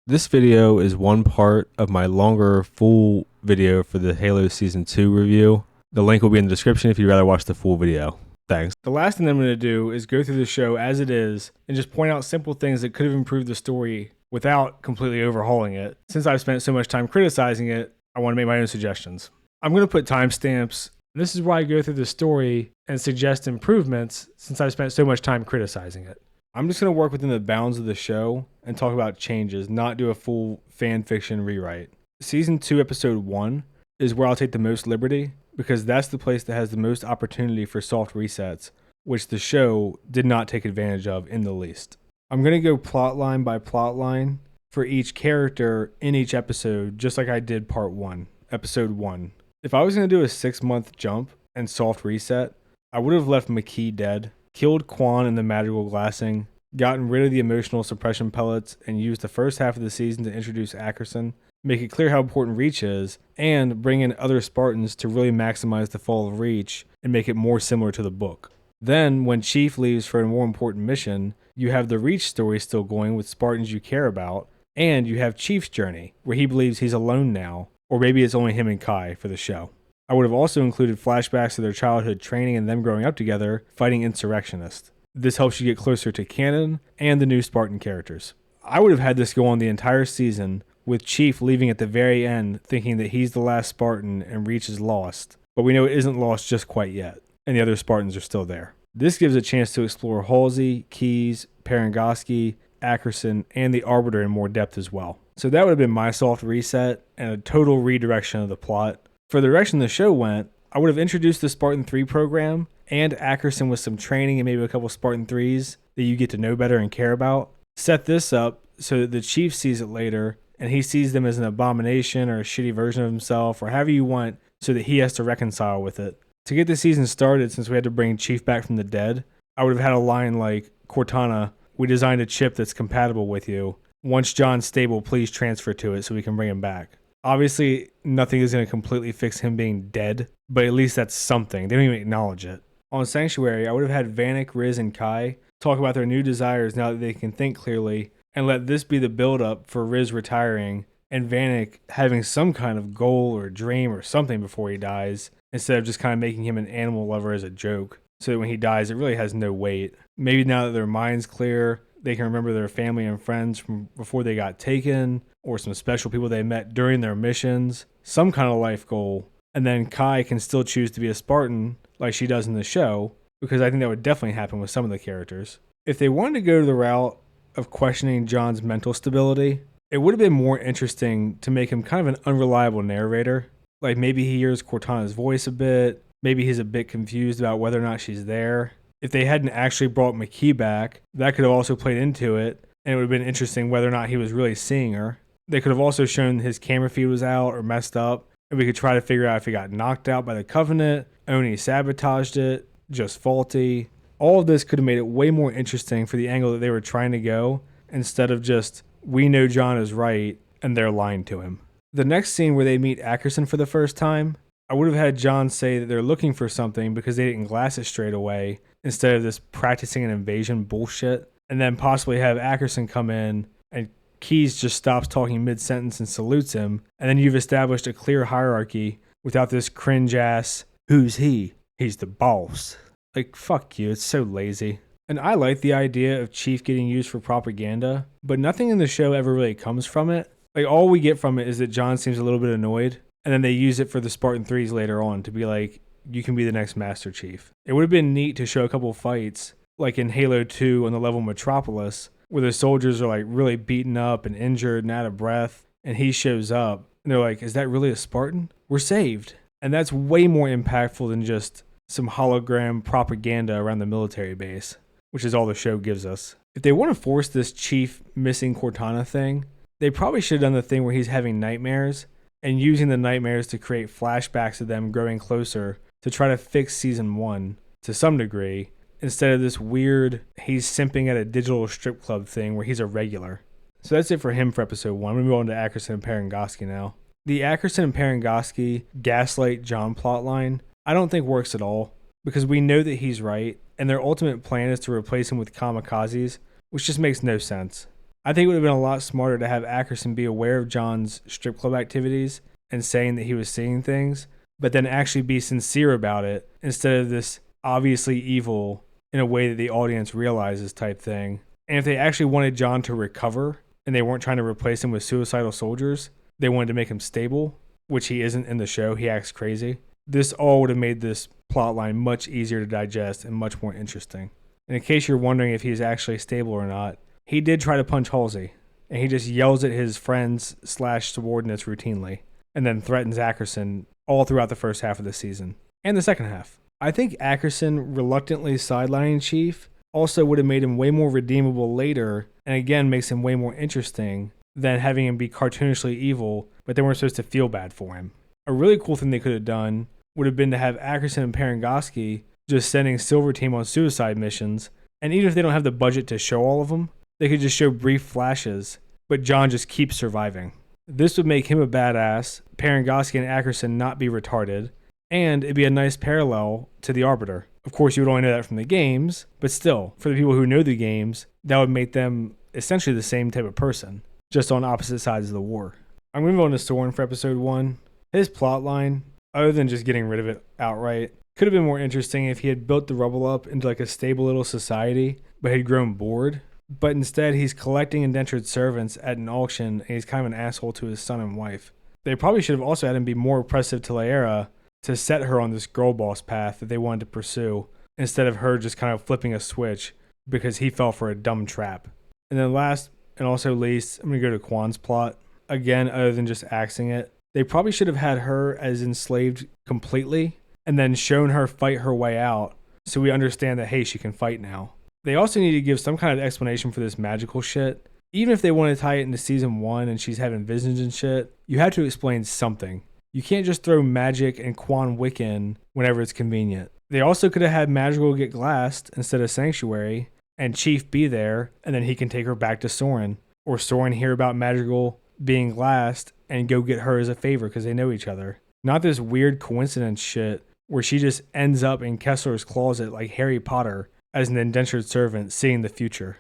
This video is one part of my longer full video for the Halo Season 2 review. The link will be in the description if you'd rather watch the full video. Thanks. The last thing I'm going to do is go through the show as it is and just point out simple things that could have improved the story without completely overhauling it. Since I've spent so much time criticizing it, I want to make my own suggestions. I'm going to put timestamps. This is where I go through the story and suggest improvements since I've spent so much time criticizing it. I'm just going to work within the bounds of the show and talk about changes, not do a full fan fiction rewrite. Season 2, Episode 1 is where I'll take the most liberty because that's the place that has the most opportunity for soft resets, which the show did not take advantage of in the least. I'm going to go plot line by plot line for each character in each episode, just like I did Part 1, Episode 1. If I was going to do a 6-month jump and soft reset, I would have left Makee dead, killed Quan in the magical glassing, gotten rid of the emotional suppression pellets, and used the first half of the season to introduce Ackerson, make it clear how important Reach is, and bring in other Spartans to really maximize the fall of Reach and make it more similar to the book. Then, when Chief leaves for a more important mission, you have the Reach story still going with Spartans you care about, and you have Chief's journey, where he believes he's alone now, or maybe it's only him and Kai for the show. I would have also included flashbacks of their childhood training and them growing up together, fighting insurrectionists. This helps you get closer to canon and the new Spartan characters. I would have had this go on the entire season, with Chief leaving at the very end thinking that he's the last Spartan and Reach is lost, but we know it isn't lost just quite yet, and the other Spartans are still there. This gives a chance to explore Halsey, Keyes, Parangoski, Ackerson, and the Arbiter in more depth as well. So that would have been my soft reset and a total redirection of the plot. For the direction the show went, I would have introduced the Spartan 3 program and Ackerson with some training and maybe a couple Spartan 3s that you get to know better and care about. Set this up so that the Chief sees it later and he sees them as an abomination or a shitty version of himself or however you want, so that he has to reconcile with it. To get the season started, since we had to bring Chief back from the dead, I would have had a line like, Cortana, we designed a chip that's compatible with you. Once John's stable, please transfer to it so we can bring him back. Obviously, nothing is going to completely fix him being dead, but at least that's something. They don't even acknowledge it. On Sanctuary, I would have had Vanek, Riz, and Kai talk about their new desires now that they can think clearly, and let this be the build-up for Riz retiring and Vanek having some kind of goal or dream or something before he dies, instead of just kind of making him an animal lover as a joke, so that when he dies, it really has no weight. Maybe now that their mind's clear, they can remember their family and friends from before they got taken, or some special people they met during their missions, some kind of life goal. And then Kai can still choose to be a Spartan, like she does in the show, because I think that would definitely happen with some of the characters. If they wanted to go to the route of questioning John's mental stability, it would have been more interesting to make him kind of an unreliable narrator. Like maybe he hears Cortana's voice a bit, maybe he's a bit confused about whether or not she's there. If they hadn't actually brought Makee back, that could have also played into it, and it would have been interesting whether or not he was really seeing her. They could have also shown his camera feed was out or messed up, and we could try to figure out if he got knocked out by the Covenant, Oni sabotaged it, just faulty. All of this could have made it way more interesting for the angle that they were trying to go, instead of just, we know John is right, and they're lying to him. The next scene where they meet Ackerson for the first time, I would have had John say that they're looking for something because they didn't glass it straight away, instead of this practicing an invasion bullshit, and then possibly have Ackerson come in and Keyes just stops talking mid-sentence and salutes him, and then you've established a clear hierarchy without this cringe-ass, who's he? He's the boss. Like, fuck you, it's so lazy. And I like the idea of Chief getting used for propaganda, but nothing in the show ever really comes from it. Like, all we get from it is that John seems a little bit annoyed, and then they use it for the Spartan 3s later on to be like, you can be the next Master Chief. It would have been neat to show a couple fights, like in Halo 2 on the level Metropolis, where the soldiers are like really beaten up and injured and out of breath, and he shows up, and they're like, is that really a Spartan? We're saved. And that's way more impactful than just some hologram propaganda around the military base, which is all the show gives us. If they want to force this Chief missing Cortana thing, they probably should have done the thing where he's having nightmares, and using the nightmares to create flashbacks of them growing closer to try to fix Season 1 to some degree, instead of this weird, he's simping at a digital strip club thing where he's a regular. So that's it for him for Episode 1. I'm going to move on to Ackerson and Parangoski now. The Ackerson and Parangoski gaslight John plotline, I don't think works at all, because we know that he's right, and their ultimate plan is to replace him with kamikazes, which just makes no sense. I think it would have been a lot smarter to have Ackerson be aware of John's strip club activities and saying that he was seeing things, but then actually be sincere about it instead of this obviously evil in a way that the audience realizes type thing. And if they actually wanted John to recover and they weren't trying to replace him with suicidal soldiers, they wanted to make him stable, which he isn't in the show. He acts crazy. This all would have made this plot line much easier to digest and much more interesting. And in case you're wondering if he's actually stable or not, he did try to punch Halsey, and he just yells at his friends/subordinates routinely, and then threatens Ackerson all throughout the first half of the season, and the second half. I think Ackerson reluctantly sidelining Chief also would have made him way more redeemable later, and again makes him way more interesting than having him be cartoonishly evil, but then we're supposed to feel bad for him. A really cool thing they could have done would have been to have Ackerson and Parangosky just sending Silver Team on suicide missions, and even if they don't have the budget to show all of them, they could just show brief flashes, but John just keeps surviving. This would make him a badass, Parangosky and Ackerson not be retarded, and it'd be a nice parallel to the Arbiter. Of course, you would only know that from the games, but still, for the people who know the games, that would make them essentially the same type of person, just on opposite sides of the war. I'm going to move on to Soren for episode 1. His plotline, other than just getting rid of it outright, could have been more interesting if he had built the rubble up into like a stable little society, but had grown bored. But instead, he's collecting indentured servants at an auction, and he's kind of an asshole to his son and wife. They probably should have also had him be more oppressive to Laera to set her on this girl boss path that they wanted to pursue, instead of her just kind of flipping a switch because he fell for a dumb trap. And then last, and also least, I'm going to go to Kwan's plot. Again, other than just axing it, they probably should have had her as enslaved completely, and then shown her fight her way out, so we understand that, hey, she can fight now. They also need to give some kind of explanation for this magical shit. Even if they want to tie it into season 1 and she's having visions and shit, you have to explain something. You can't just throw magic and Quan Wick in whenever it's convenient. They also could have had Madrigal get glassed instead of Sanctuary, and Chief be there, and then he can take her back to Soren. Or Soren hear about Madrigal being glassed and go get her as a favor because they know each other. Not this weird coincidence shit where she just ends up in Kessler's closet like Harry Potter as an indentured servant seeing the future.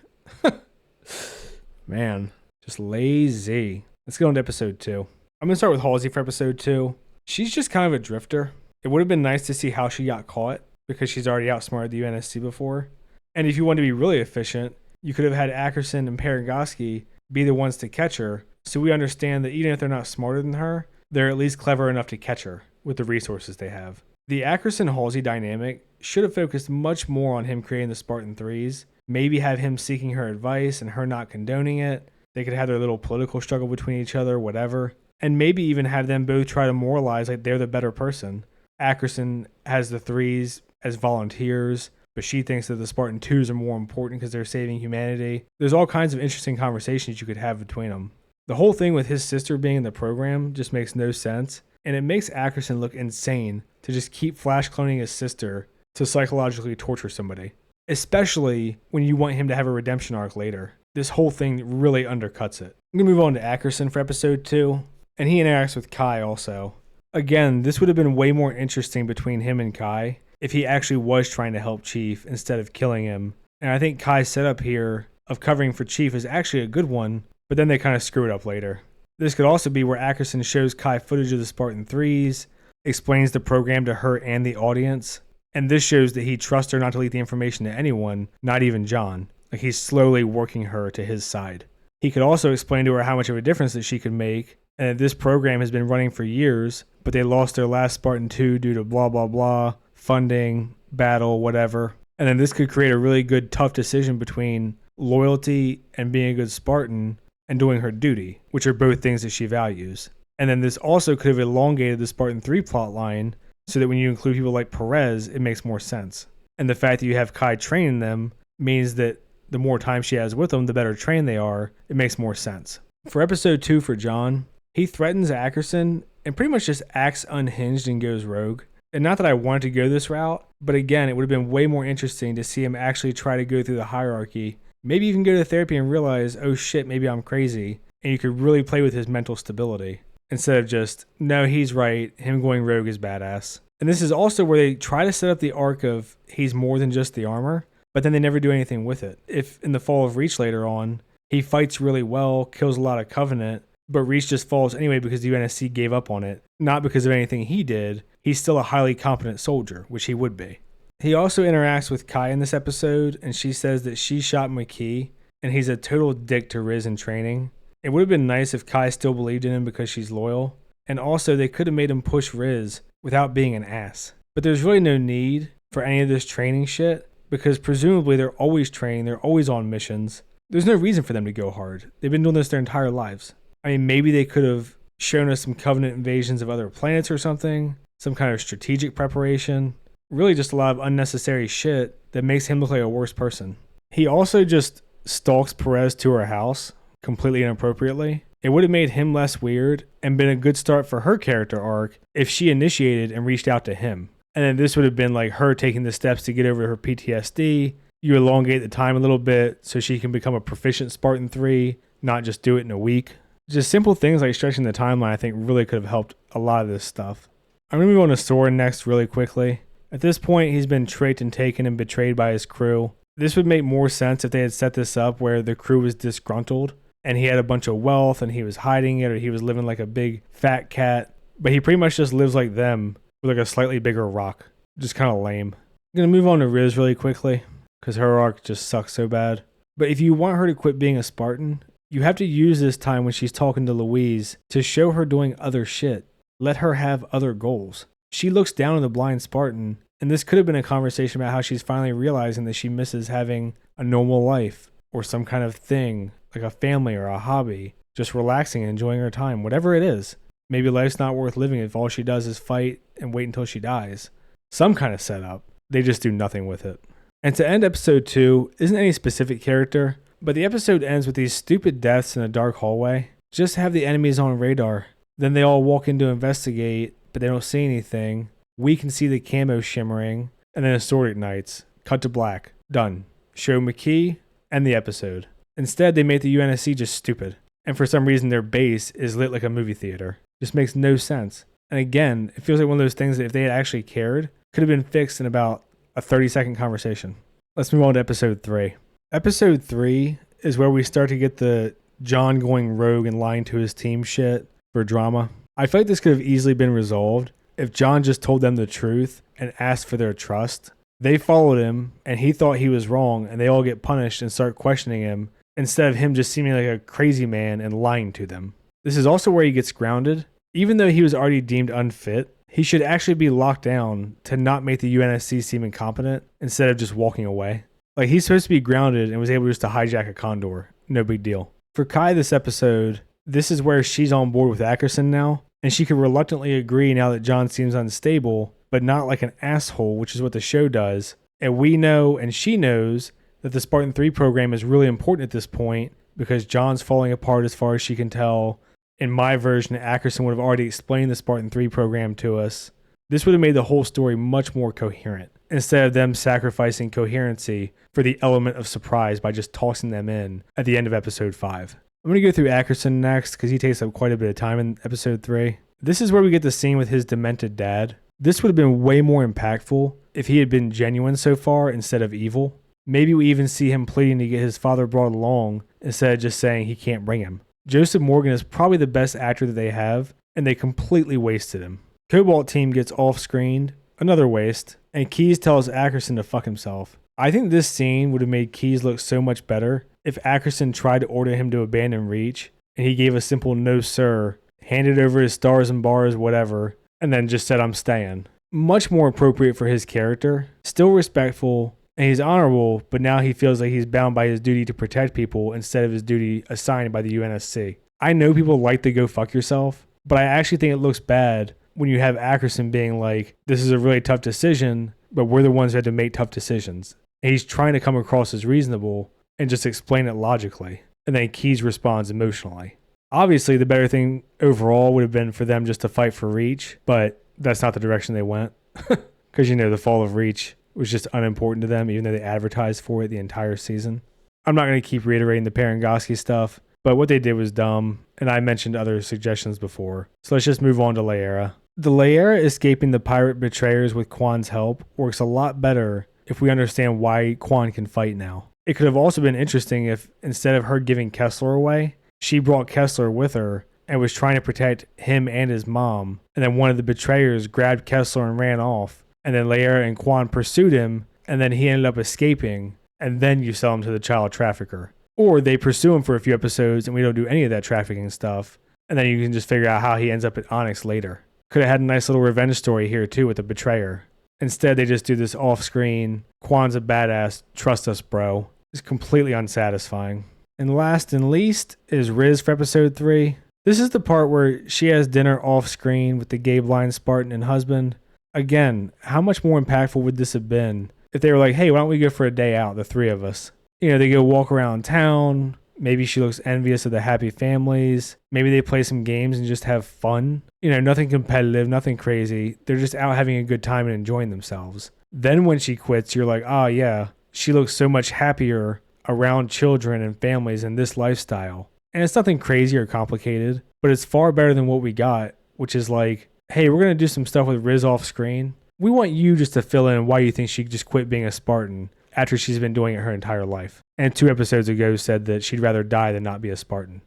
Man, just lazy. Let's go on to episode 2. I'm going to start with Halsey for episode 2. She's just kind of a drifter. It would have been nice to see how she got caught because she's already outsmarted the UNSC before. And if you want to be really efficient, you could have had Ackerson and Parangosky be the ones to catch her, so we understand that even if they're not smarter than her, they're at least clever enough to catch her with the resources they have. The Ackerson-Halsey dynamic should have focused much more on him creating the Spartan 3s, maybe have him seeking her advice and her not condoning it. They could have their little political struggle between each other, whatever. And maybe even have them both try to moralize like they're the better person. Ackerson has the 3s as volunteers, but she thinks that the Spartan 2s are more important because they're saving humanity. There's all kinds of interesting conversations you could have between them. The whole thing with his sister being in the program just makes no sense, and it makes Ackerson look insane to just keep flash cloning his sister to psychologically torture somebody, especially when you want him to have a redemption arc later. This whole thing really undercuts it. I'm going to move on to Ackerson for episode 2, and he interacts with Kai also. Again, this would have been way more interesting between him and Kai if he actually was trying to help Chief instead of killing him. And I think Kai's setup here of covering for Chief is actually a good one, but then they kind of screw it up later. This could also be where Ackerson shows Kai footage of the Spartan 3s, explains the program to her and the audience, and this shows that he trusts her not to leak the information to anyone, not even John. Like he's slowly working her to his side. He could also explain to her how much of a difference that she could make, and that this program has been running for years, but they lost their last Spartan 2 due to blah blah blah, funding, battle, whatever. And then this could create a really good tough decision between loyalty and being a good Spartan and doing her duty, which are both things that she values. And then this also could have elongated the Spartan 3 plot line so that when you include people like Perez, it makes more sense. And the fact that you have Kai training them means that the more time she has with them, the better trained they are. It makes more sense. For episode 2 for John, he threatens Ackerson and pretty much just acts unhinged and goes rogue. And not that I wanted to go this route, but again, it would have been way more interesting to see him actually try to go through the hierarchy. Maybe even go to therapy and realize, oh shit, maybe I'm crazy. And you could really play with his mental stability. Instead of just, no, he's right, him going rogue is badass. And this is also where they try to set up the arc of he's more than just the armor, but then they never do anything with it. If in the Fall of Reach later on, He fights really well, kills a lot of Covenant, but Reach just falls anyway because the UNSC gave up on it, not because of anything he did. He's still a highly competent soldier, which he would be. He also interacts with Kai in this episode, and she says that she shot Makee, and he's a total dick to Riz in training. It would have been nice if Kai still believed in him because she's loyal, and also they could have made him push Riz without being an ass. But there's really no need for any of this training shit, because presumably they're always training, they're always on missions. There's no reason for them to go hard. They've been doing this their entire lives. I mean, maybe they could have shown us some Covenant invasions of other planets or something, some kind of strategic preparation. Really just a lot of unnecessary shit that makes him look like a worse person. He also just stalks Perez to her house completely inappropriately. It would have made him less weird and been a good start for her character arc if she initiated and reached out to him. And then this would have been like her taking the steps to get over her PTSD. You elongate the time a little bit so she can become a proficient Spartan 3, not just do it in a week. Just simple things like stretching the timeline I think really could have helped a lot of this stuff. I'm going to move on to Soren next really quickly. At this point, he's been tricked and taken and betrayed by his crew. This would make more sense if they had set this up where the crew was disgruntled and he had a bunch of wealth and he was hiding it, or he was living like a big fat cat. But he pretty much just lives like them with like a slightly bigger rock. Just kind of lame. I'm going to move on to Riz really quickly because her arc just sucks so bad. But if you want her to quit being a Spartan, you have to use this time when she's talking to Louise to show her doing other shit. Let her have other goals. She looks down on the blind Spartan, and this could have been a conversation about how she's finally realizing that she misses having a normal life or some kind of thing, like a family or a hobby, just relaxing and enjoying her time, whatever it is. Maybe life's not worth living if all she does is fight and wait until she dies. Some kind of setup. They just do nothing with it. And to end episode 2 isn't any specific character, but the episode ends with these stupid deaths in a dark hallway. Just have the enemies on radar. Then they all walk in to investigate, but they don't see anything. We can see the camo shimmering, and then a sword ignites. Cut to black. Done. Show Makee, end the episode. Instead, they make the UNSC just stupid. And for some reason, their base is lit like a movie theater. Just makes no sense. And again, it feels like one of those things that if they had actually cared, could have been fixed in about a 30-second conversation. Let's move on to episode 3. Episode 3 is where we start to get the John going rogue and lying to his team shit for drama. I feel like this could have easily been resolved if John just told them the truth and asked for their trust. They followed him, and he thought he was wrong, and they all get punished and start questioning him, instead of him just seeming like a crazy man and lying to them. This is also where he gets grounded. Even though he was already deemed unfit, he should actually be locked down to not make the UNSC seem incompetent instead of just walking away. Like, he's supposed to be grounded and was able just to hijack a Condor. No big deal. For Kai this episode, this is where she's on board with Ackerson now, and she could reluctantly agree now that John seems unstable, but not like an asshole, which is what the show does. And we know, and she knows, that the Spartan 3 program is really important at this point because John's falling apart as far as she can tell. In my version, Ackerson would have already explained the Spartan 3 program to us. This would have made the whole story much more coherent, instead of them sacrificing coherency for the element of surprise by just tossing them in at the end of episode 5. I'm going to go through Ackerson next because he takes up quite a bit of time in episode 3. This is where we get the scene with his demented dad. This would have been way more impactful if he had been genuine so far instead of evil. Maybe we even see him pleading to get his father brought along instead of just saying he can't bring him. Joseph Morgan is probably the best actor that they have, and they completely wasted him. Cobalt team gets off-screened, another waste, and Keyes tells Ackerson to fuck himself. I think this scene would have made Keyes look so much better if Ackerson tried to order him to abandon Reach, and he gave a simple no sir, handed over his stars and bars, whatever, and then just said I'm staying. Much more appropriate for his character, still respectful, and he's honorable, but now he feels like he's bound by his duty to protect people instead of his duty assigned by the UNSC. I know people like to go fuck yourself, but I actually think it looks bad when you have Ackerson being like, this is a really tough decision, but we're the ones who had to make tough decisions. And he's trying to come across as reasonable and just explain it logically. And then Keyes responds emotionally. Obviously, the better thing overall would have been for them just to fight for Reach, but that's not the direction they went. Because, the fall of Reach was just unimportant to them, even though they advertised for it the entire season. I'm not going to keep reiterating the Parangoski stuff, but what they did was dumb, and I mentioned other suggestions before. So let's just move on to Laera. The Laera escaping the pirate betrayers with Kwan's help works a lot better if we understand why Kwan can fight now. It could have also been interesting if instead of her giving Kessler away, she brought Kessler with her and was trying to protect him and his mom. And then one of the betrayers grabbed Kessler and ran off. And then Layera and Quan pursued him, and then he ended up escaping. And then you sell him to the child trafficker. Or they pursue him for a few episodes and we don't do any of that trafficking stuff. And then you can just figure out how he ends up at Onyx later. Could have had a nice little revenge story here too with the betrayer. Instead, they just do this off-screen, Quan's a badass, trust us bro. It's completely unsatisfying. And last and least is Riz for episode 3. This is the part where she has dinner off-screen with the Gabe Line Spartan and husband. Again, how much more impactful would this have been if they were like, hey, why don't we go for a day out, the three of us? You know, they go walk around town. Maybe she looks envious of the happy families. Maybe they play some games and just have fun. You know, nothing competitive, nothing crazy. They're just out having a good time and enjoying themselves. Then when she quits, you're like, oh yeah, she looks so much happier around children and families in this lifestyle. And it's nothing crazy or complicated, but it's far better than what we got, which is like, hey, we're going to do some stuff with Riz off screen. We want you just to fill in why you think she just quit being a Spartan after she's been doing it her entire life. And 2 episodes ago said that she'd rather die than not be a Spartan.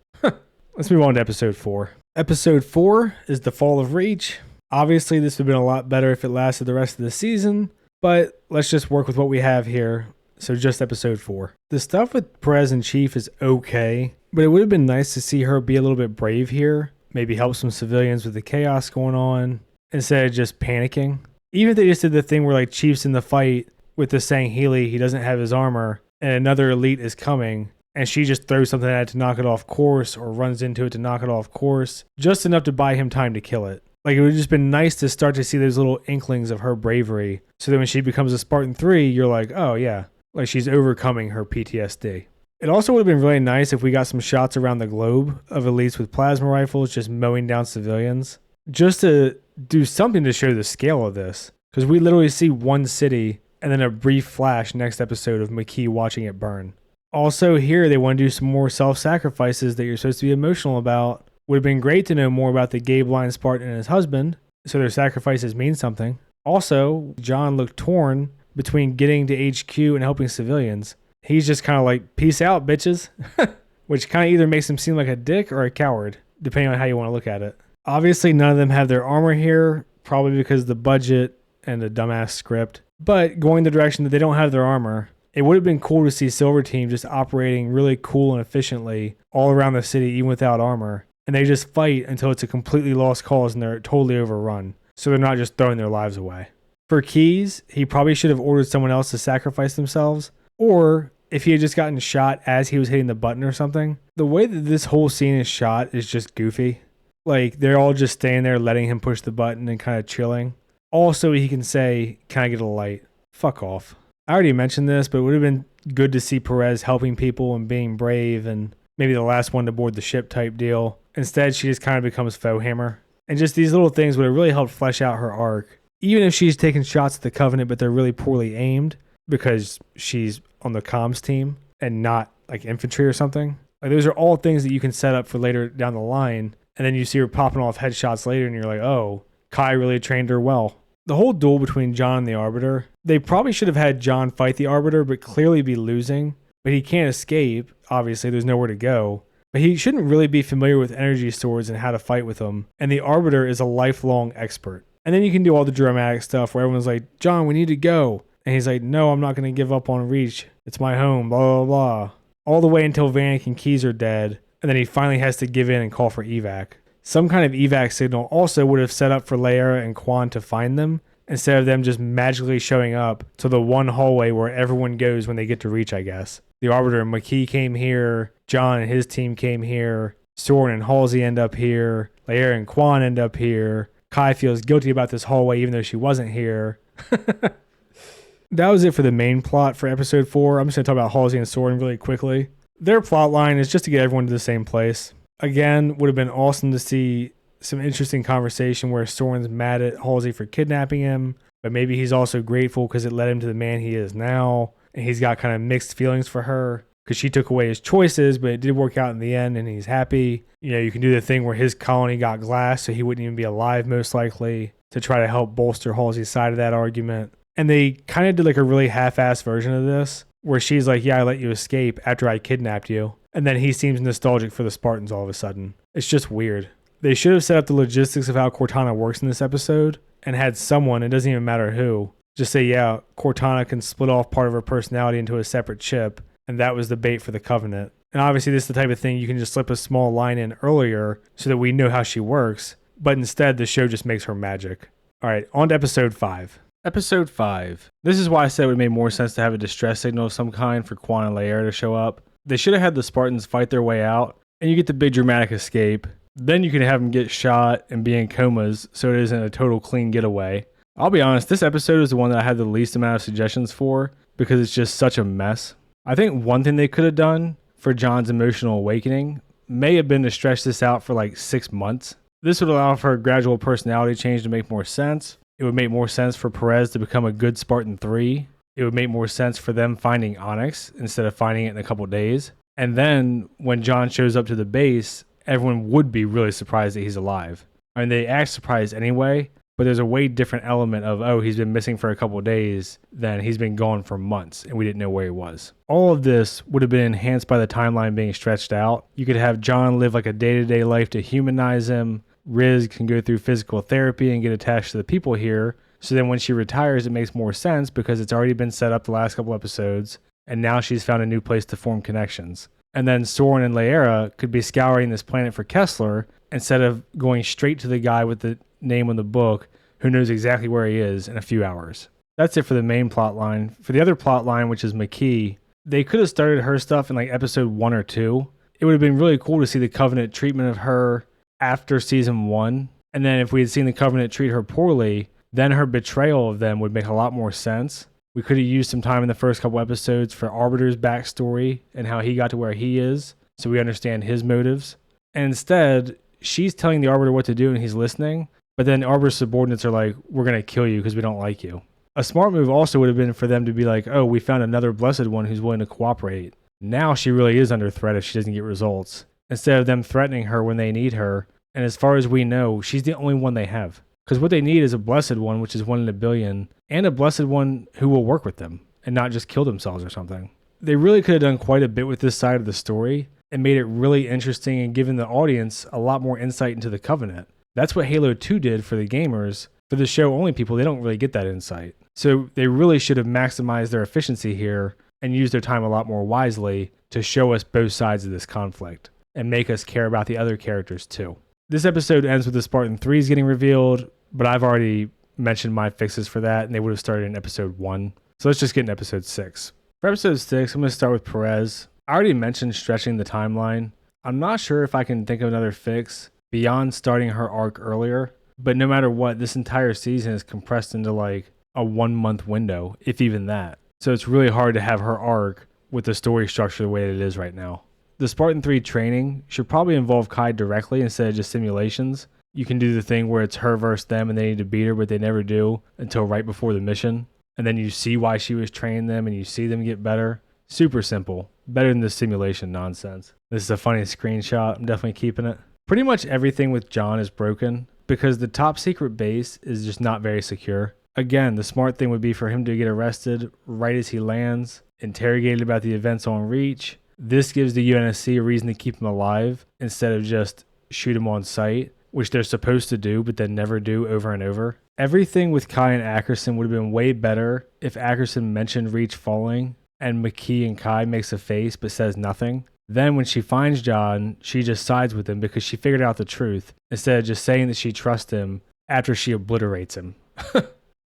Let's move on to episode 4. Episode 4 is The Fall of Reach. Obviously, this would have been a lot better if it lasted the rest of the season, but let's just work with what we have here. So just episode 4. The stuff with Perez and Chief is okay, but it would have been nice to see her be a little bit brave here. Maybe help some civilians with the chaos going on instead of just panicking. Even if they just did the thing where like Chief's in the fight with the Sangheili, he doesn't have his armor, and another elite is coming, and she just throws something at it to knock it off course or runs into it to knock it off course, just enough to buy him time to kill it. Like, it would have just been nice to start to see those little inklings of her bravery, so that when she becomes a Spartan 3, you're like, oh yeah, like she's overcoming her PTSD. It also would have been really nice if we got some shots around the globe of elites with plasma rifles just mowing down civilians, just to do something to show the scale of this. Because we literally see one city and then a brief flash next episode of Makee watching it burn. Also here, they want to do some more self-sacrifices that you're supposed to be emotional about. Would have been great to know more about the Gabe Line Spartan and his husband, so their sacrifices mean something. Also, John looked torn between getting to HQ and helping civilians. He's just kind of like, peace out, bitches. Which kind of either makes him seem like a dick or a coward, depending on how you want to look at it. Obviously, none of them have their armor here, probably because of the budget and the dumbass script. But going the direction that they don't have their armor, it would have been cool to see Silver Team just operating really cool and efficiently all around the city, even without armor. And they just fight until it's a completely lost cause and they're totally overrun. So they're not just throwing their lives away. For Keyes, he probably should have ordered someone else to sacrifice themselves. Or if he had just gotten shot as he was hitting the button or something. The way that this whole scene is shot is just goofy. Like, they're all just standing there letting him push the button and kind of chilling. Also, he can say, can I get a light? Fuck off. I already mentioned this, but it would have been good to see Perez helping people and being brave and maybe the last one to board the ship type deal. Instead, she just kind of becomes Foehammer. And just these little things would have really helped flesh out her arc. Even if she's taking shots at the Covenant, but they're really poorly aimed because she's on the comms team and not like infantry or something. Like, those are all things that you can set up for later down the line. And then you see her popping off headshots later and you're like, oh, Kai really trained her well. The whole duel between John and the Arbiter, they probably should have had John fight the Arbiter, but clearly be losing. But he can't escape. Obviously, there's nowhere to go. But he shouldn't really be familiar with energy swords and how to fight with them. And the Arbiter is a lifelong expert. And then you can do all the dramatic stuff where everyone's like, John, we need to go. And he's like, no, I'm not going to give up on Reach. It's my home, blah, blah, blah. All the way until Vanek and Keyes are dead. And then he finally has to give in and call for evac. Some kind of evac signal also would have set up for Layera and Quan to find them, instead of them just magically showing up to the one hallway where everyone goes when they get to Reach, I guess. The Arbiter and Makee came here, John and his team came here, Soren and Halsey end up here, Layera and Quan end up here, Kai feels guilty about this hallway even though she wasn't here. That was it for the main plot for episode 4. I'm just going to talk about Halsey and Soren really quickly. Their plot line is just to get everyone to the same place. Again, would have been awesome to see some interesting conversation where Soren's mad at Halsey for kidnapping him, but maybe he's also grateful because it led him to the man he is now, and he's got kind of mixed feelings for her because she took away his choices, but it did work out in the end, and he's happy. You know, you can do the thing where his colony got glass, so he wouldn't even be alive most likely, to try to help bolster Halsey's side of that argument. And they kind of did like a really half-assed version of this, where she's like, yeah, I let you escape after I kidnapped you. And then he seems nostalgic for the Spartans all of a sudden. It's just weird. They should have set up the logistics of how Cortana works in this episode and had someone, it doesn't even matter who, just say, yeah, Cortana can split off part of her personality into a separate chip, and that was the bait for the Covenant. And obviously this is the type of thing you can just slip a small line in earlier so that we know how she works, but instead the show just makes her magic. All right, on to episode 5. Episode 5. This is why I said it would make more sense to have a distress signal of some kind for Quan and Laera to show up. They should have had the Spartans fight their way out, and you get the big dramatic escape. Then you can have them get shot and be in comas so it isn't a total clean getaway. I'll be honest, this episode is the one that I had the least amount of suggestions for because it's just such a mess. I think one thing they could have done for John's emotional awakening may have been to stretch this out for like 6 months. This would allow for a gradual personality change to make more sense. It would make more sense for Perez to become a good Spartan 3. It would make more sense for them finding Onyx instead of finding it in a couple days. And then when John shows up to the base, everyone would be really surprised that he's alive. I mean, they act surprised anyway, but there's a way different element of, oh, he's been missing for a couple days than he's been gone for months and we didn't know where he was. All of this would have been enhanced by the timeline being stretched out. You could have John live like a day-to-day life to humanize him. Riz can go through physical therapy and get attached to the people here. So then when she retires, it makes more sense because it's already been set up the last couple episodes, and now she's found a new place to form connections. And then Soren and Laera could be scouring this planet for Kessler instead of going straight to the guy with the name on the book who knows exactly where he is in a few hours. That's it for the main plot line. For the other plot line, which is McKee, they could have started her stuff in like episode 1 or 2. It would have been really cool to see the Covenant treatment of her after season 1. And then if we had seen the Covenant treat her poorly, then her betrayal of them would make a lot more sense. We could have used some time in the first couple episodes for Arbiter's backstory and how he got to where he is, so we understand his motives. And instead, she's telling the Arbiter what to do and he's listening, but then Arbiter's subordinates are like, we're going to kill you because we don't like you. A smart move also would have been for them to be like, oh, we found another Blessed One who's willing to cooperate. Now she really is under threat if she doesn't get results, instead of them threatening her when they need her. And as far as we know, she's the only one they have. Because what they need is a Blessed One, which is 1 in a billion, and a Blessed One who will work with them and not just kill themselves or something. They really could have done quite a bit with this side of the story and made it really interesting and given the audience a lot more insight into the Covenant. That's what Halo 2 did for the gamers. For the show-only people, they don't really get that insight. So they really should have maximized their efficiency here and used their time a lot more wisely to show us both sides of this conflict and make us care about the other characters too. This episode ends with the Spartan 3s getting revealed, but I've already mentioned my fixes for that, and they would have started in episode 1. So let's just get in episode 6. For episode 6, I'm going to start with Perez. I already mentioned stretching the timeline. I'm not sure if I can think of another fix beyond starting her arc earlier, but no matter what, this entire season is compressed into like a 1-month window, if even that. So it's really hard to have her arc with the story structure the way it is right now. The Spartan 3 training should probably involve Kai directly instead of just simulations. You can do the thing where it's her versus them and they need to beat her, but they never do until right before the mission. And then you see why she was training them and you see them get better. Super simple. Better than the simulation nonsense. This is a funny screenshot. I'm definitely keeping it. Pretty much everything with John is broken because the top secret base is just not very secure. Again, the smart thing would be for him to get arrested right as he lands, interrogated about the events on Reach. This gives the UNSC a reason to keep him alive instead of just shoot him on sight, which they're supposed to do but then never do over and over. Everything with Kai and Ackerson would have been way better if Ackerson mentioned Reach falling and McKee and Kai makes a face but says nothing. Then when she finds John, she just sides with him because she figured out the truth instead of just saying that she trusts him after she obliterates him.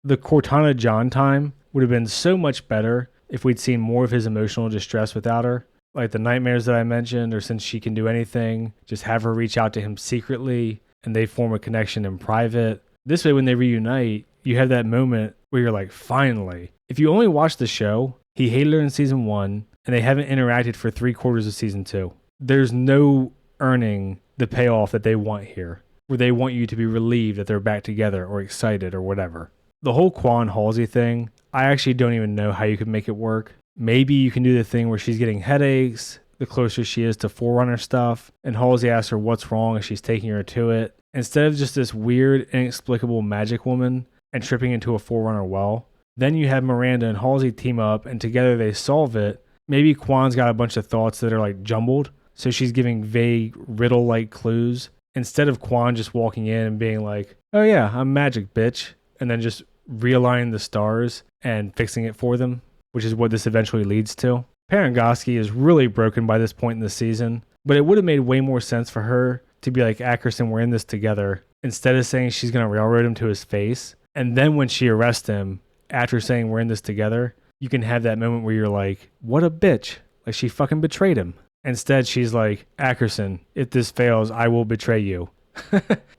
The Cortana John time would have been so much better if we'd seen more of his emotional distress without her. Like the nightmares that I mentioned, or since she can do anything, just have her reach out to him secretly and they form a connection in private. This way, when they reunite, you have that moment where you're like, finally. If you only watch the show, he hated her in season 1 and they haven't interacted for 3/4 of season 2. There's no earning the payoff that they want here, where they want you to be relieved that they're back together or excited or whatever. The whole Quan Halsey thing, I actually don't even know how you could make it work. Maybe you can do the thing where she's getting headaches the closer she is to Forerunner stuff, and Halsey asks her what's wrong and she's taking her to it. Instead of just this weird, inexplicable magic woman and tripping into a Forerunner well, Then you have Miranda and Halsey team up and together they solve it. Maybe Kwan's got a bunch of thoughts that are like jumbled, so she's giving vague riddle-like clues instead of Kwan just walking in and being like, oh yeah, I'm magic, bitch, and then just realigning the stars and fixing it for them, which is what this eventually leads to. Parangoski is really broken by this point in the season, but it would have made way more sense for her to be like, Ackerson, we're in this together, instead of saying she's going to railroad him to his face. And then when she arrests him, after saying we're in this together, you can have that moment where you're like, what a bitch. Like, she fucking betrayed him. Instead, she's like, Ackerson, if this fails, I will betray you.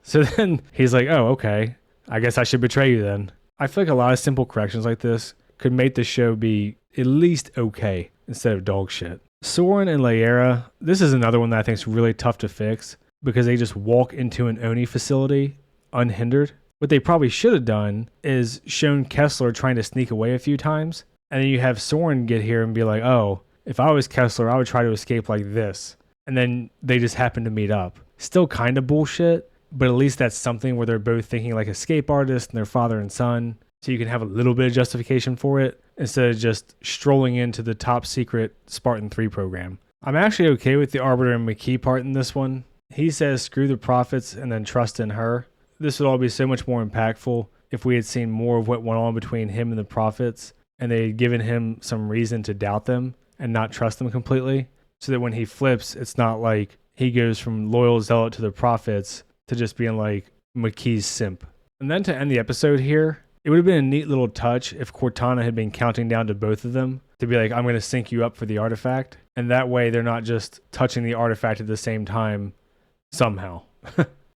So then he's like, oh, okay. I guess I should betray you then. I feel like a lot of simple corrections like this could make the show be at least okay instead of dog shit. Soren and Laera, this is another one that I think is really tough to fix because they just walk into an Oni facility unhindered. What they probably should have done is shown Kessler trying to sneak away a few times, and then you have Soren get here and be like, oh, if I was Kessler, I would try to escape like this. And then they just happen to meet up. Still kind of bullshit, but at least that's something where they're both thinking like escape artists and their father and son, so you can have a little bit of justification for it instead of just strolling into the top secret Spartan 3 program. I'm actually okay with the Arbiter and McKee part in this one. He says screw the prophets and then trust in her. This would all be so much more impactful if we had seen more of what went on between him and the prophets and they had given him some reason to doubt them and not trust them completely, so that when he flips, it's not like he goes from loyal zealot to the prophets to just being like McKee's simp. And then to end the episode here, it would have been a neat little touch if Cortana had been counting down to both of them to be like, I'm going to sync you up for the artifact. And that way they're not just touching the artifact at the same time somehow.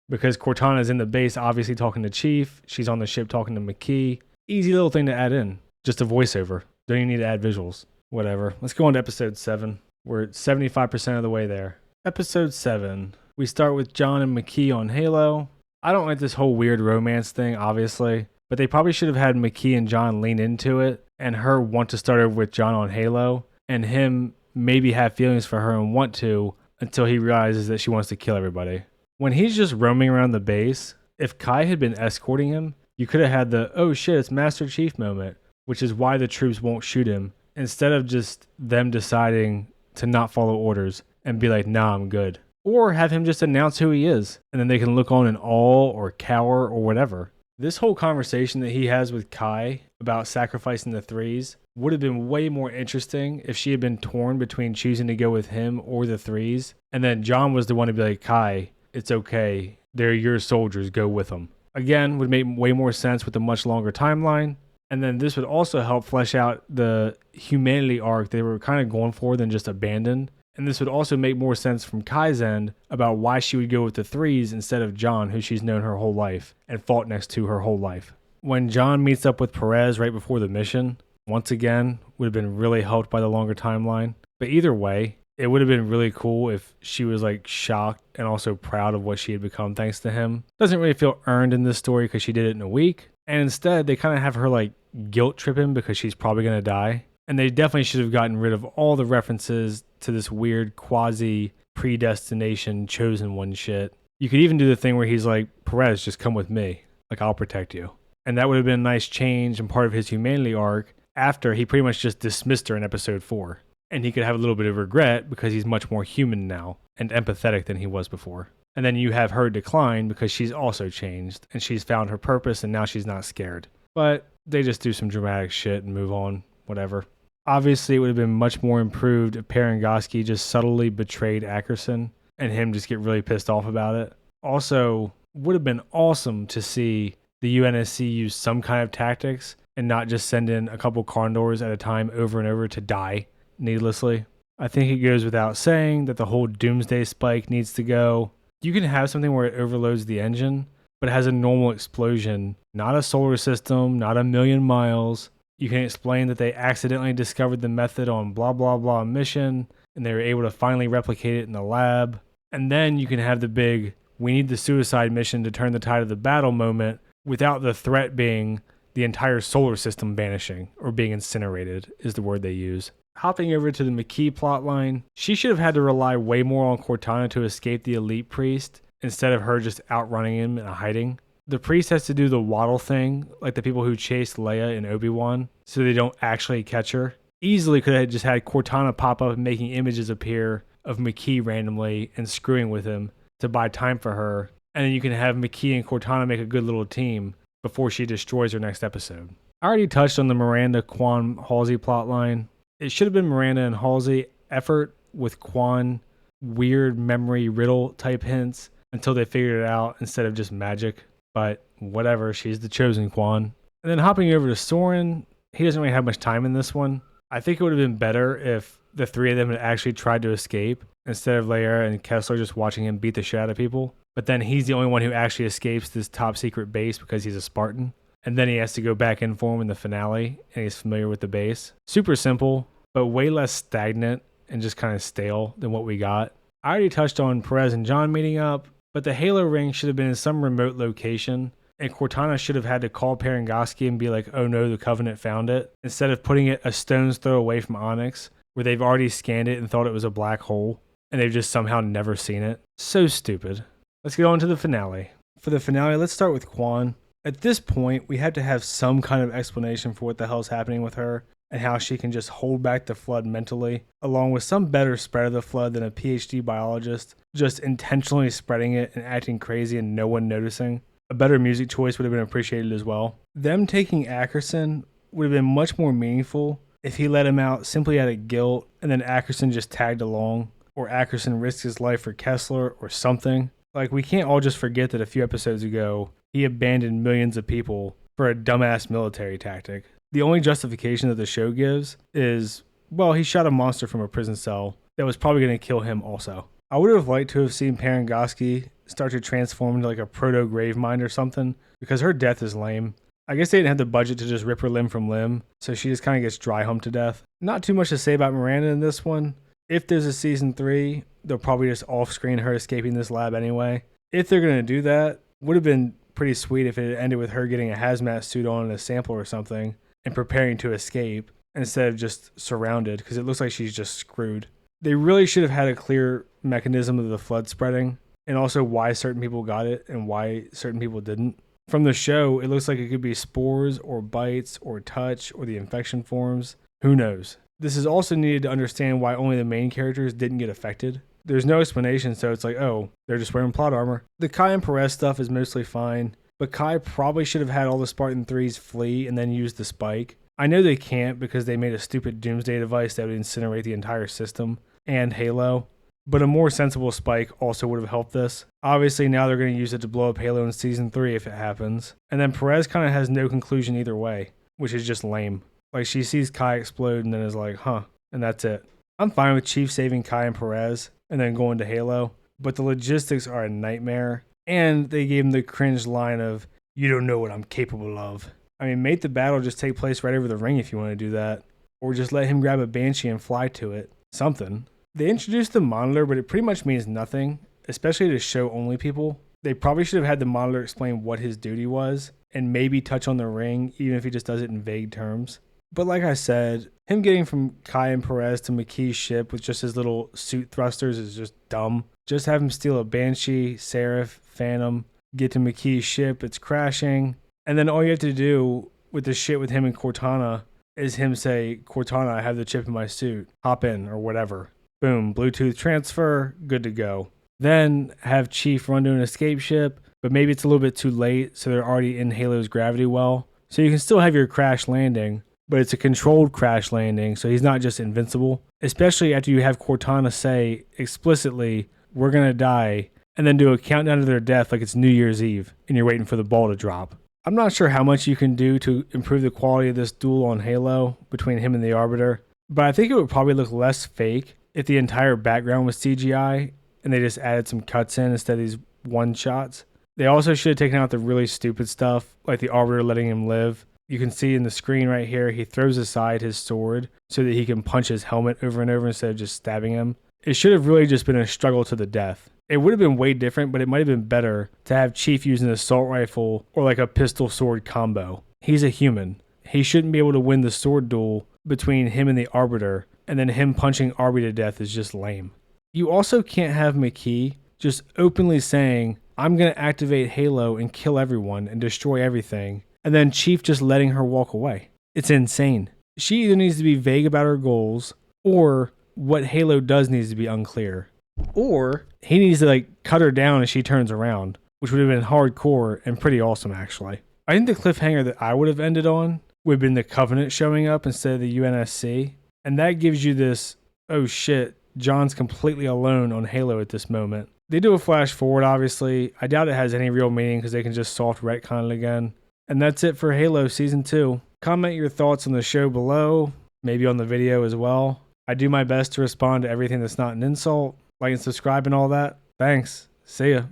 Because Cortana's in the base obviously talking to Chief. She's on the ship talking to McKee. Easy little thing to add in. Just a voiceover. Don't even need to add visuals. Whatever. Let's go on to episode 7. We're at 75% of the way there. Episode 7. We start with John and McKee on Halo. I don't like this whole weird romance thing, obviously. But they probably should have had McKee and John lean into it and her want to start over with John on Halo and him maybe have feelings for her and want to until he realizes that she wants to kill everybody. When he's just roaming around the base, if Kai had been escorting him, you could have had the, oh shit, it's Master Chief moment, which is why the troops won't shoot him, instead of just them deciding to not follow orders and be like, nah, I'm good. Or have him just announce who he is, and then they can look on in awe or cower or whatever. This whole conversation that he has with Kai about sacrificing the threes would have been way more interesting if she had been torn between choosing to go with him or the threes, and then John was the one to be like, Kai, it's okay, they're your soldiers, go with them. Again, would make way more sense with a much longer timeline, and then this would also help flesh out the humanity arc they were kind of going for than just abandoned. And this would also make more sense from Kai's end about why she would go with the threes instead of John, who she's known her whole life and fought next to her whole life. When John meets up with Perez right before the mission, once again, would have been really helped by the longer timeline. But either way, it would have been really cool if she was like shocked and also proud of what she had become thanks to him. Doesn't really feel earned in this story because she did it in a week. And instead, they kind of have her like guilt trip him because she's probably going to die. And they definitely should have gotten rid of all the references to this weird quasi predestination chosen one shit. You could even do the thing where he's like, Perez, just come with me. Like, I'll protect you. And that would have been a nice change and part of his humanity arc after he pretty much just dismissed her in episode 4. And he could have a little bit of regret because he's much more human now and empathetic than he was before. And then you have her decline because she's also changed and she's found her purpose and now she's not scared. But they just do some dramatic shit and move on, whatever. Obviously, it would have been much more improved if Parangoski just subtly betrayed Ackerson and him just get really pissed off about it. Also, would have been awesome to see the UNSC use some kind of tactics and not just send in a couple Condors at a time over and over to die needlessly. I think it goes without saying that the whole Doomsday spike needs to go. You can have something where it overloads the engine, but it has a normal explosion, not a solar system, not a million miles. You can explain that they accidentally discovered the method on blah blah blah mission and they were able to finally replicate it in the lab. And then you can have the big, we need the suicide mission to turn the tide of the battle moment without the threat being the entire solar system vanishing or being incinerated is the word they use. Hopping over to the McKee plotline, she should have had to rely way more on Cortana to escape the elite priest instead of her just outrunning him and hiding. The priest has to do the waddle thing, like the people who chased Leia and Obi-Wan, so they don't actually catch her. Easily could have just had Cortana pop up and making images appear of Makee randomly and screwing with him to buy time for her, and then you can have Makee and Cortana make a good little team before she destroys her next episode. I already touched on the Miranda, Quan, Halsey plotline. It should have been Miranda and Halsey effort with Quan weird memory riddle type hints until they figured it out instead of just magic. But whatever, she's the chosen Quan. And then hopping over to Soren, he doesn't really have much time in this one. I think it would have been better if the three of them had actually tried to escape instead of Leia and Kessler just watching him beat the shit out of people. But then he's the only one who actually escapes this top secret base because he's a Spartan. And then he has to go back in for him in the finale, and he's familiar with the base. Super simple, but way less stagnant and just kind of stale than what we got. I already touched on Perez and John meeting up, but the Halo ring should have been in some remote location, and Cortana should have had to call Parangoski and be like, oh no, the Covenant found it, instead of putting it a stone's throw away from Onyx, where they've already scanned it and thought it was a black hole, and they've just somehow never seen it. So stupid. Let's get on to the finale. For the finale, let's start with Quan. At this point, we have to have some kind of explanation for what the hell's happening with her, and how she can just hold back the flood mentally, along with some better spread of the flood than a PhD biologist, just intentionally spreading it and acting crazy and no one noticing. A better music choice would have been appreciated as well. Them taking Ackerson would have been much more meaningful if he let him out simply out of guilt, and then Ackerson just tagged along, or Ackerson risked his life for Kessler or something. Like, we can't all just forget that a few episodes ago, he abandoned millions of people for a dumbass military tactic. The only justification that the show gives is, well, he shot a monster from a prison cell that was probably going to kill him also. I would have liked to have seen Parangoski start to transform into like a proto-Gravemind or something, because her death is lame. I guess they didn't have the budget to just rip her limb from limb, so she just kind of gets dry humped to death. Not too much to say about Miranda in this one. If there's a season 3, they'll probably just off-screen her escaping this lab anyway. If they're going to do that, would have been pretty sweet if it had ended with her getting a hazmat suit on and a sample or something, and preparing to escape instead of just surrounded, because it looks like she's just screwed. They really should have had a clear mechanism of the flood spreading, and also why certain people got it and why certain people didn't. From the show, it looks like it could be spores or bites or touch or the infection forms. Who knows? This is also needed to understand why only the main characters didn't get affected. There's no explanation, so it's like, oh, they're just wearing plot armor. The Kai and Perez stuff is mostly fine, but Kai probably should have had all the Spartan 3s flee and then use the spike. I know they can't because they made a stupid doomsday device that would incinerate the entire system and Halo, but a more sensible spike also would have helped this. Obviously, now they're going to use it to blow up Halo in Season 3 if it happens. And then Perez kind of has no conclusion either way, which is just lame. Like, she sees Kai explode and then is like, huh, and that's it. I'm fine with Chief saving Kai and Perez and then going to Halo, but the logistics are a nightmare. And they gave him the cringe line of, you don't know what I'm capable of. I mean, make the battle just take place right over the ring if you want to do that. Or just let him grab a Banshee and fly to it. Something. They introduced the monitor, but it pretty much means nothing, especially to show-only people. They probably should have had the monitor explain what his duty was, and maybe touch on the ring, even if he just does it in vague terms. But like I said, him getting from Kai and Perez to Makee's ship with just his little suit thrusters is just dumb. Just have him steal a Banshee, Seraph, Phantom, get to Makee's ship, it's crashing, and then all you have to do with the shit with him and Cortana is him say, Cortana, I have the chip in my suit, hop in, or whatever. Boom, Bluetooth transfer, good to go. Then have Chief run to an escape ship, but maybe it's a little bit too late, so they're already in Halo's gravity well. So you can still have your crash landing, but it's a controlled crash landing, so he's not just invincible. Especially after you have Cortana say explicitly, we're gonna die, and then do a countdown to their death like it's New Year's Eve, and you're waiting for the ball to drop. I'm not sure how much you can do to improve the quality of this duel on Halo between him and the Arbiter, but I think it would probably look less fake if the entire background was CGI and they just added some cuts in instead of these one shots. They also should have taken out the really stupid stuff, like the Arbiter letting him live. You can see in the screen right here, he throws aside his sword so that he can punch his helmet over and over instead of just stabbing him. It should have really just been a struggle to the death. It would have been way different, but it might have been better to have Chief use an assault rifle or like a pistol sword combo. He's a human. He shouldn't be able to win the sword duel between him and the Arbiter, and then him punching Arby to death is just lame. You also can't have Makee just openly saying, I'm going to activate Halo and kill everyone and destroy everything. And then Chief just letting her walk away. It's insane. She either needs to be vague about her goals, or what Halo does needs to be unclear. Or he needs to like cut her down as she turns around, which would have been hardcore and pretty awesome actually. I think the cliffhanger that I would have ended on would have been the Covenant showing up instead of the UNSC. And that gives you this, oh shit, John's completely alone on Halo at this moment. They do a flash forward, obviously. I doubt it has any real meaning because they can just soft retcon it again. And that's it for Halo Season 2. Comment your thoughts on the show below, maybe on the video as well. I do my best to respond to everything that's not an insult. Like and subscribe and all that. Thanks. See ya.